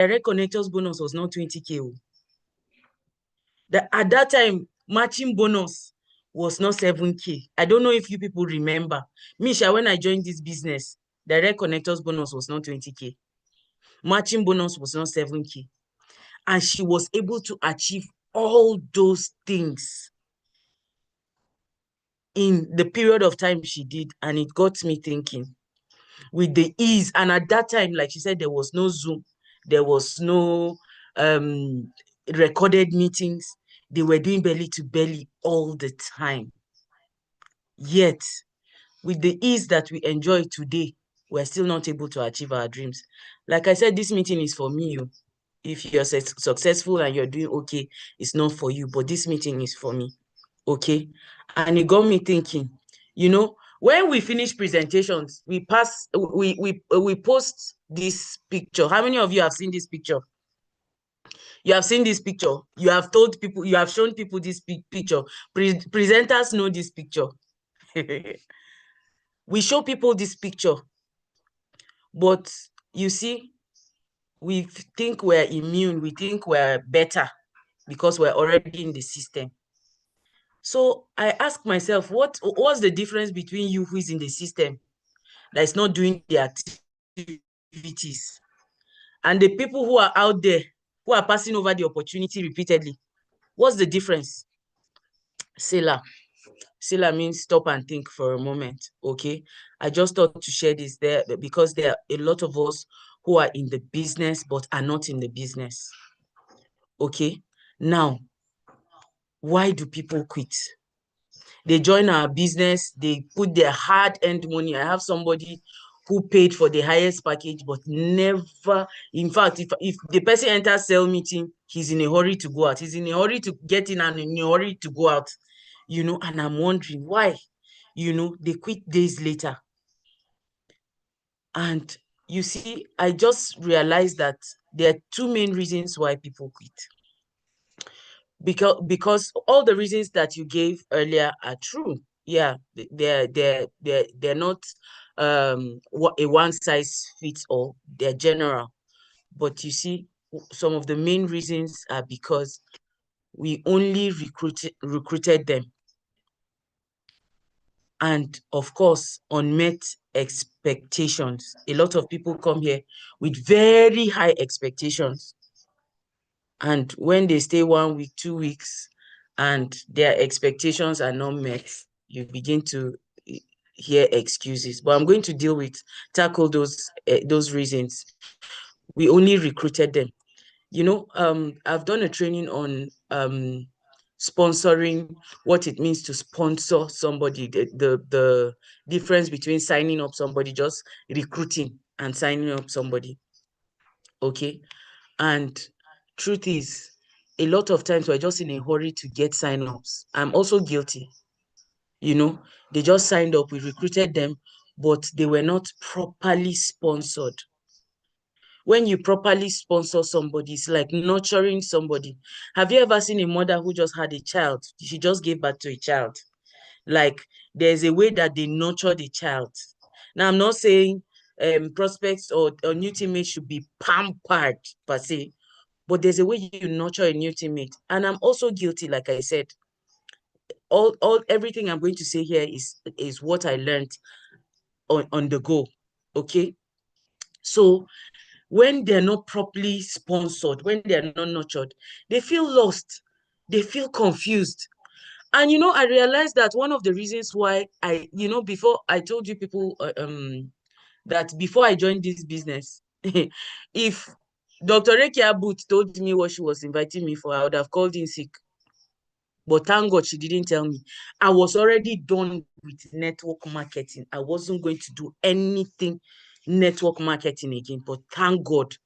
direct connectors bonus was not 20K. At that time, matching bonus was not 7K. I don't know if you people remember. Misha, when I joined this business, direct connectors bonus was not 20K. Matching bonus was not 7K. And she was able to achieve all those things in the period of time she did. And it got me thinking with the ease. And at that time, like she said, there was no Zoom. There was no recorded meetings. They were doing belly to belly all the time. Yet, with the ease that we enjoy today, we're still not able to achieve our dreams. Like I said, this meeting is for me. If you're successful and you're doing okay, it's not for you. But this meeting is for me. Okay? And it got me thinking, when we finish presentations, we post this picture. How many of you have seen this picture? You have seen this picture. You have told people, you have shown people this picture. Presenters know this picture. We show people this picture. But you see, we think we're immune. We think we're better because we're already in the system. So I ask myself, what's the difference between you who is in the system that is not doing the activities and the people who are out there who are passing over the opportunity repeatedly? What's the difference? Selah. Selah means stop and think for a moment, okay? I just thought to share this there because there are a lot of us who are in the business but are not in the business, okay? Now, why do people quit? They join our business, they put their hard-earned money. I have somebody who paid for the highest package, but never, in fact, if the person enters sale meeting, he's in a hurry to go out. He's in a hurry to get in and in a hurry to go out, and I'm wondering why, they quit days later. And you see, I just realized that there are two main reasons why people quit. Because all the reasons that you gave earlier are true. Yeah, they're not a one size fits all. They're general. But you see, some of the main reasons are because we only recruited them. And of course, unmet expectations. A lot of people come here with very high expectations. And when they stay 1 week, 2 weeks, and their expectations are not met, you begin to hear excuses. But I'm going to tackle those reasons. We only recruited them. I've done a training on sponsoring, what it means to sponsor somebody, the difference between signing up somebody, just recruiting, and signing up somebody. Okay. And truth is, a lot of times we're just in a hurry to get sign-ups. I'm also guilty. They just signed up, we recruited them, but they were not properly sponsored. When you properly sponsor somebody, it's like nurturing somebody. Have you ever seen a mother who just had a child? She just gave birth to a child. Like, there's a way that they nurture the child. Now, I'm not saying prospects or new teammates should be pampered per se, but there's a way you nurture a new teammate. And I'm also guilty, like I said. Everything I'm going to say here is what I learned on the go. Okay. So when they're not properly sponsored, when they're not nurtured, they feel lost, they feel confused. And I realized that one of the reasons why before I told you people that before I joined this business, if Dr. Rekia Booth told me what she was inviting me for, I would have called in sick. But thank God she didn't tell me. I was already done with network marketing. I wasn't going to do anything network marketing again. But thank God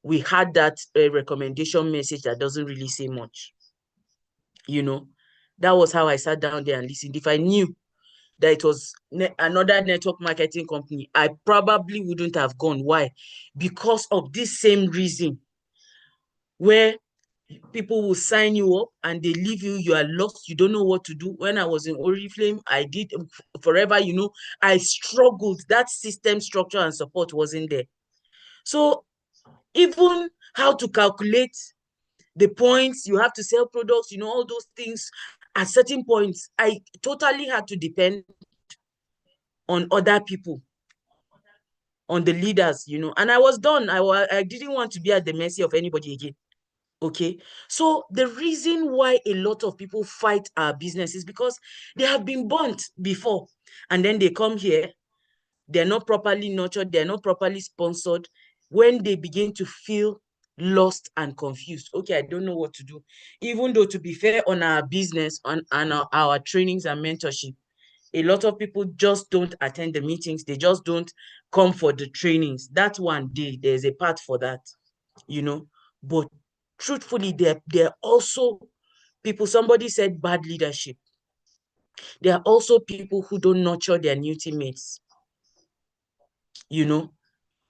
we had that recommendation message that doesn't really say much. That was how I sat down there and listened. If I knew that it was another network marketing company, I probably wouldn't have gone. Why? Because of this same reason, where people will sign you up and they leave you, you are lost, you don't know what to do. When I was in Oriflame, I did forever, I struggled. That system structure and support wasn't there. So Even how to calculate the points you have to sell products, all those things at certain points, I totally had to depend on other people, on the leaders, and I was done. I didn't want to be at the mercy of anybody again. Okay. So the reason why a lot of people fight our business is because they have been burnt before, and then they come here, they're not properly nurtured, they're not properly sponsored. When they begin to feel lost and confused, okay, I don't know what to do. Even though, to be fair, on our business, on our trainings and mentorship, a lot of people just don't attend the meetings. They just don't come for the trainings. That one day, there's a part for that, But truthfully, there are also people, somebody said bad leadership. There are also people who don't nurture their new teammates.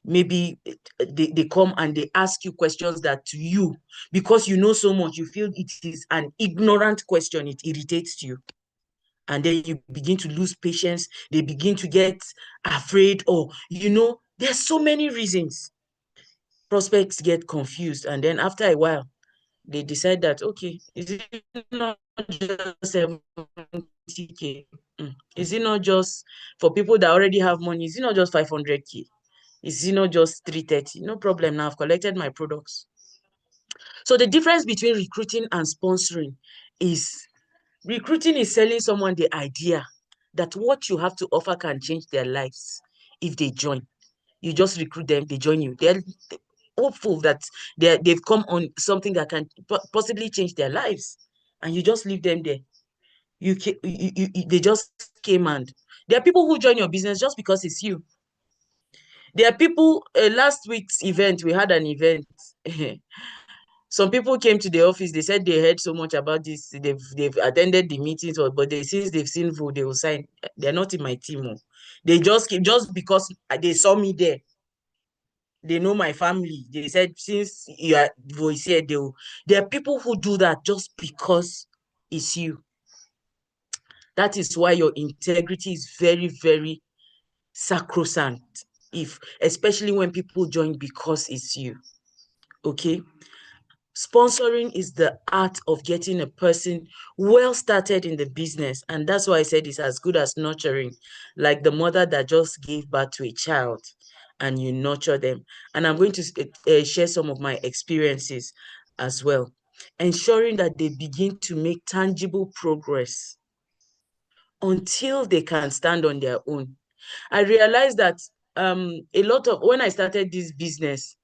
Maybe they come and they ask you questions that, to you, because you know so much, you feel it is an ignorant question, it irritates you. And then you begin to lose patience. They begin to get afraid, or, there's so many reasons. Prospects get confused. And then after a while, they decide that, okay, is it not just 70K? Is it not just, for people that already have money, is it not just 500K? Is it not just 330? No problem. Now I've collected my products. So the difference between recruiting and sponsoring is, recruiting is selling someone the idea that what you have to offer can change their lives if they join. You just recruit them, they join you. They're hopeful that they've come on something that can possibly change their lives, and you just leave them there. They just came, and there are people who join your business just because it's you. There are people, last week's event, we had an event. Some people came to the office, they said they heard so much about this, they've attended the meetings, but since they've seen Vou, they will sign. They're not in my team. They just came just because they saw me there. They know my family. They said, since you are voice here, there are people who do that just because it's you. That is why your integrity is very, very sacrosanct, especially when people join because it's you. Okay. Sponsoring is the art of getting a person well started in the business. And that's why I said it's as good as nurturing, like the mother that just gave birth to a child and you nurture them. And I'm going to share some of my experiences as well, ensuring that they begin to make tangible progress until they can stand on their own. I realized that when I started this business,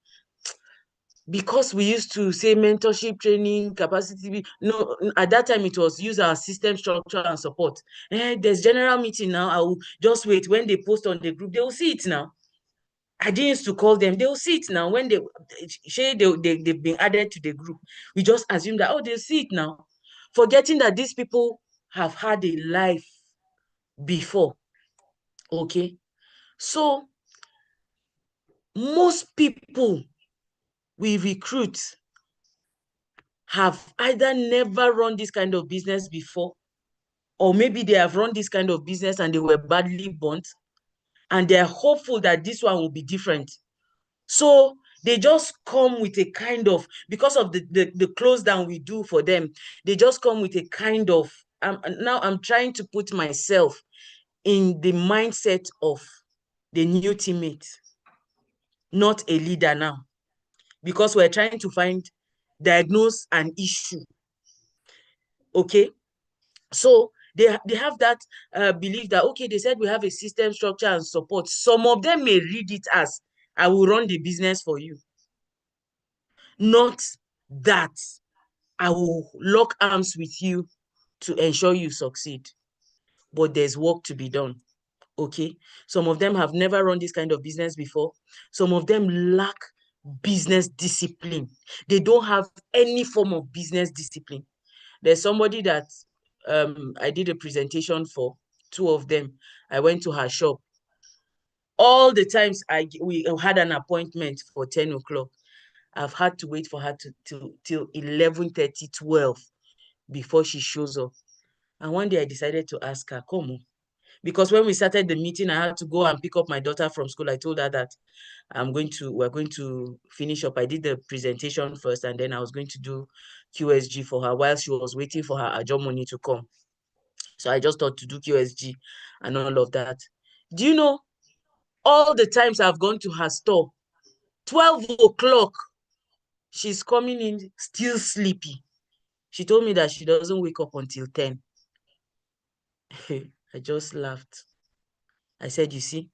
because we used to say mentorship, training, capacity, no, at that time it was use our system, structure, and support. There's general meeting now. I will just wait. When they post on the group, they will see it now. I didn't used to call them. They will see it now. When they've been added to the group, we just assume that, they'll see it now, forgetting that these people have had a life before. Okay. So most people we recruit have either never run this kind of business before, or maybe they have run this kind of business and they were badly burnt, and they're hopeful that this one will be different. So they just come with a kind of, because of the close down we do for them, they just come with a kind of, now I'm trying to put myself in the mindset of the new teammate, not a leader now, because we're trying to diagnose an issue. Okay. So they have that belief that, okay, they said we have a system, structure, and support. Some of them may read it as, I will run the business for you. Not that I will lock arms with you to ensure you succeed. But there's work to be done. Okay. Some of them have never run this kind of business before. Some of them lack business discipline. They don't have any form of business discipline. There's somebody that I did a presentation for, two of them. I went to her shop. All the times we had an appointment for 10 o'clock, I've had to wait for her till 11:30, 12 before she shows up. And one day I decided to ask her, come on, Because when we started the meeting, I had to go and pick up my daughter from school. I told her that we're going to finish up. I did the presentation first, and then I was going to do QSG for her while she was waiting for her job money to come. So I just thought to do QSG and all of that. Do you know all the times I've gone to her store, 12 o'clock, she's coming in still sleepy. She told me that she doesn't wake up until 10. I just laughed. I said, you see,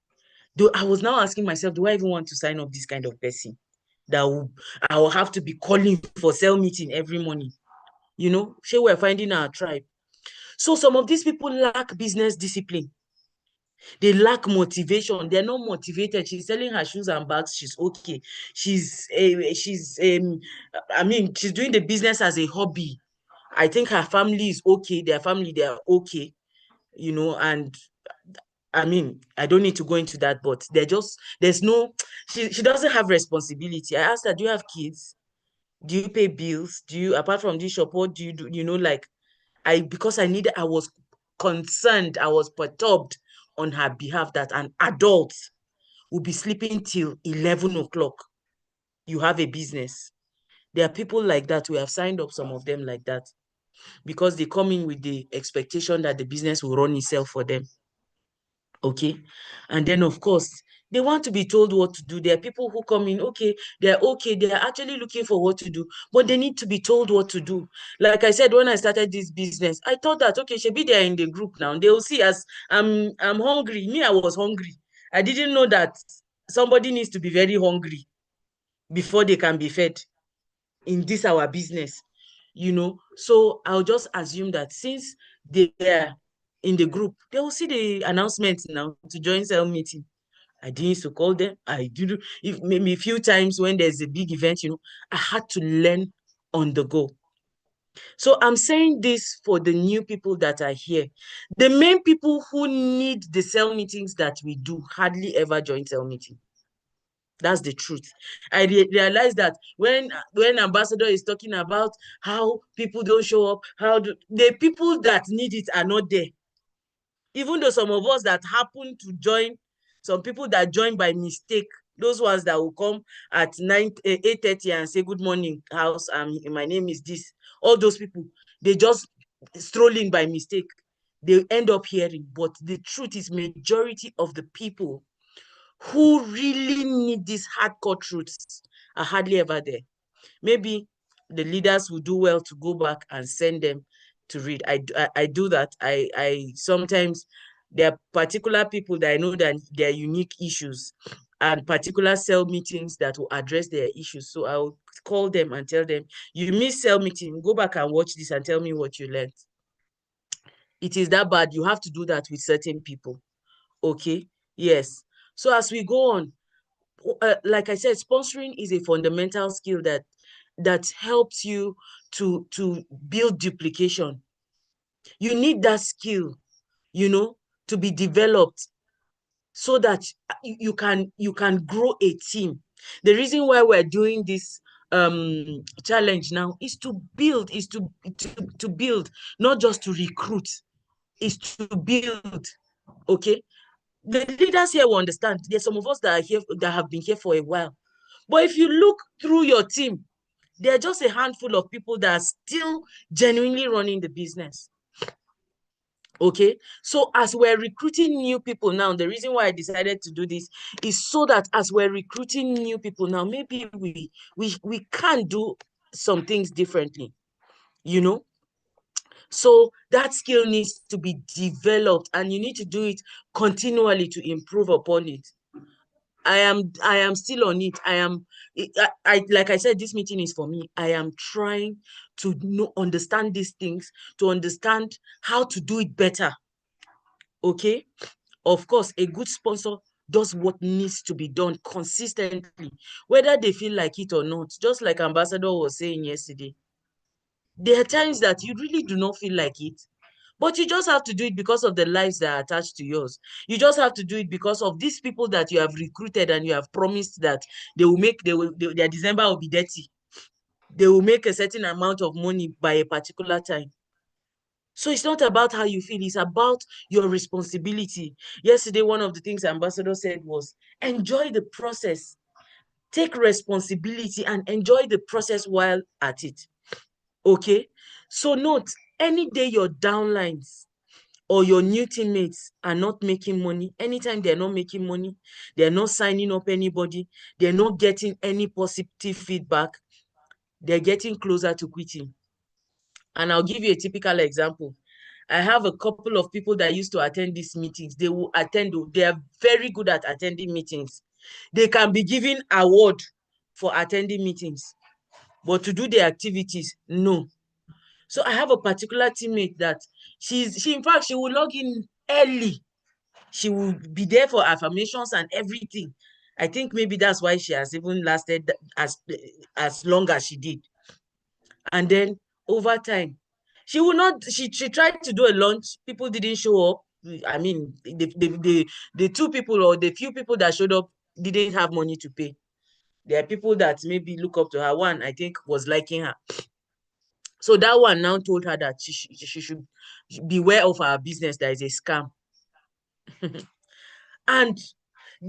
I was now asking myself, do I even want to sign up this kind of person? I will have to be calling for cell meeting every morning. You know, we're finding our tribe. So some of these people lack business discipline. They lack motivation. They're not motivated. She's selling her shoes and bags. She's okay. I mean, she's doing the business as a hobby. I think her family is okay. Their family, they are okay, you know, and I mean, I don't need to go into that, but she doesn't have responsibility. I asked her, do you have kids? Do you pay bills? Apart from this shop, what do you do? You know, like, because I was concerned, I was perturbed on her behalf that an adult will be sleeping till 11 o'clock. You have a business. There are people like that. We have signed up some of them like that because they come in with the expectation that the business will run itself for them. Okay. And then, of course, they want to be told what to do. There are people who come in, okay, they're actually looking for what to do, but they need to be told what to do. Like I said, when I started this business, I thought that, okay, she'll be there in the group now. They'll see as I'm hungry. Me, I was hungry. I didn't know that somebody needs to be very hungry before they can be fed in this our business, you know. So I'll just assume that since they are in the group, they will see the announcement now to join cell meeting. I didn't used to call them. I did if maybe a few times when there's a big event, you know, I had to learn on the go. So I'm saying this for the new people that are here. The main people who need the cell meetings that we do hardly ever join cell meeting. That's the truth. I realized that when Ambassador is talking about how people don't show up, the people that need it are not there. Even though some of us that happen to join, some people that join by mistake, those ones that will come at 8:30 and say, good morning, house, my name is this. All those people, they just stroll in by mistake. They end up hearing. But the truth is, majority of the people who really need these hardcore truths are hardly ever there. Maybe the leaders will do well to go back and send them to read. I do that. I sometimes, there are particular people that I know that there are unique issues and particular cell meetings that will address their issues. So I'll call them and tell them, you missed cell meeting, go back and watch this and tell me what you learned. It is that bad. You have to do that with certain people. Okay? Yes. So as we go on, like I said, sponsoring is a fundamental skill that helps you to build duplication. You need that skill, you know, to be developed so that you can grow a team. The reason why we're doing this challenge now is to build, to build, not just to recruit, is to build. Okay. The leaders here will understand. There's some of us that are here that have been here for a while. But if you look through your team, there are just a handful of people that are still genuinely running the business. Okay, so as we're recruiting new people now, the reason why I decided to do this is so that as we're recruiting new people now, maybe we can do some things differently, you know. So that skill needs to be developed, and you need to do it continually to improve upon it. I am still on it. Like I said, this meeting is for me. I am trying to understand these things, to understand how to do it better. Okay. Of course, a good sponsor does what needs to be done consistently, whether they feel like it or not. Just like Ambassador was saying yesterday, there are times that you really do not feel like it, but you just have to do it because of the lives that are attached to yours. You just have to do it because of these people that you have recruited and you have promised that their December will be dirty. They will make a certain amount of money by a particular time. So it's not about how you feel, it's about your responsibility. Yesterday, one of the things Ambassador said was, enjoy the process. Take responsibility and enjoy the process while at it. Okay? So note, any day your downlines or your new teammates are not making money, anytime they're not making money, they're not signing up anybody, they're not getting any positive feedback, they're getting closer to quitting. And I'll give you a typical example. I have a couple of people that used to attend these meetings. They will attend, they are very good at attending meetings. They can be given award for attending meetings, but to do the activities, no. So I have a particular teammate that she in fact, she will log in early. She will be there for affirmations and everything. I think maybe that's why she has even lasted as long as she did. And then over time, she will not, she tried to do a launch, people didn't show up. I mean, the two people or the few people that showed up didn't have money to pay. There are people that maybe look up to her. One, I think, was liking her. So that one now told her that she should beware of our business. That is a scam. And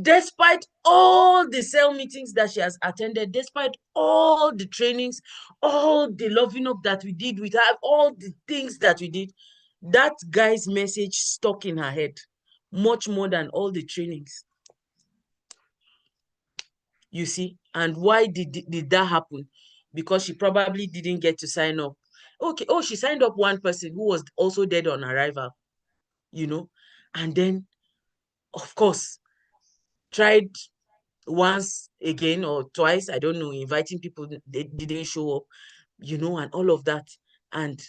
despite all the sale meetings that she has attended, despite all the trainings, all the loving up that we did with her, all the things that we did, that guy's message stuck in her head much more than all the trainings. You see? And why did that happen? Because she probably didn't get to sign up. Okay, oh, she signed up one person who was also dead on arrival, you know? And then, of course, tried once again or twice, I don't know, inviting people, they didn't show up, you know, and all of that. And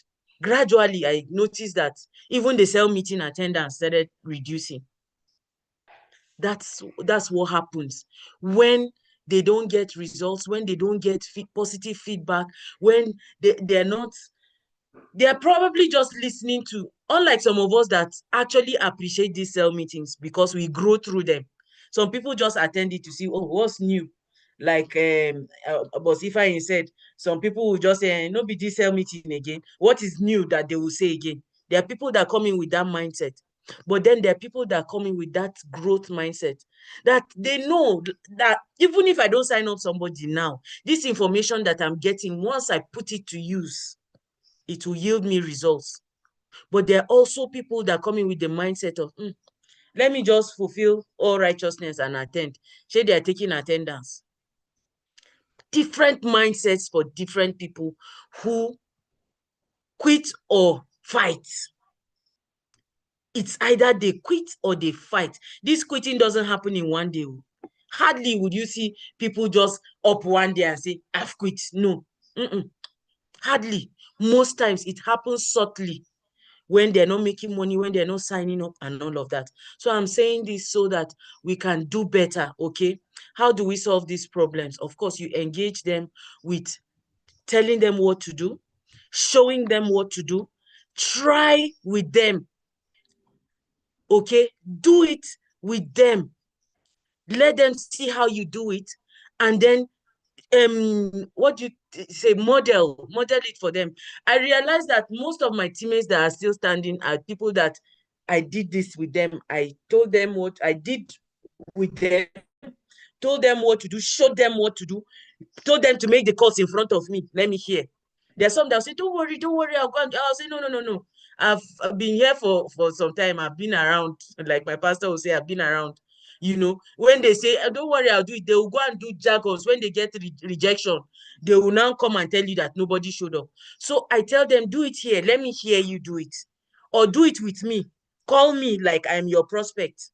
gradually, I noticed that even the cell meeting attendance started reducing. That's what happens when they don't get results, when they don't get positive feedback, when they're probably just listening to, unlike some of us that actually appreciate these cell meetings because we grow through them. Some people just attend it to see, oh, what's new? Like Boss Ifeanyi said, some people will just say, no be this cell meeting again. What is new that they will say again? There are people that come in with that mindset. But then there are people that come in with that growth mindset, that they know that even if I don't sign up somebody now, this information that I'm getting, once I put it to use, it will yield me results. But there are also people that come in with the mindset of, let me just fulfill all righteousness and attend. Say they are taking attendance. Different mindsets for different people who quit or fight. It's either they quit or they fight. This quitting doesn't happen in one day. Hardly would you see people just up one day and say, I've quit. No. Hardly. Most times it happens subtly, when they're not making money, when they're not signing up and all of that. So I'm saying this so that we can do better, okay? How do we solve these problems? Of course, you engage them with telling them what to do, showing them what to do, try with them, okay? Do it with them. Let them see how you do it, and then what do you say, model it for them. I realized that most of my teammates that are still standing are people that I did this with them. I told them what I did with them, told them what to do, showed them what to do, told them to make the calls in front of me. Let me hear. There's some that say, don't worry, I'll go. I'll say, no. I've been here for some time. I've been around. Like my pastor will say, I've been around. You know, when they say, don't worry, I'll do it, they will go and do jargons. When they get rejection, they will now come and tell you that nobody showed up. So I tell them, do it here. Let me hear you do it. Or do it with me. Call me like I'm your prospect.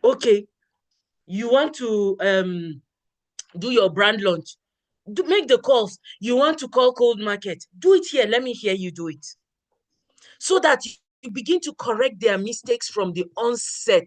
Okay, you want to do your brand launch, make the calls. You want to call cold market, do it here. Let me hear you do it, so that you begin to correct their mistakes from the onset.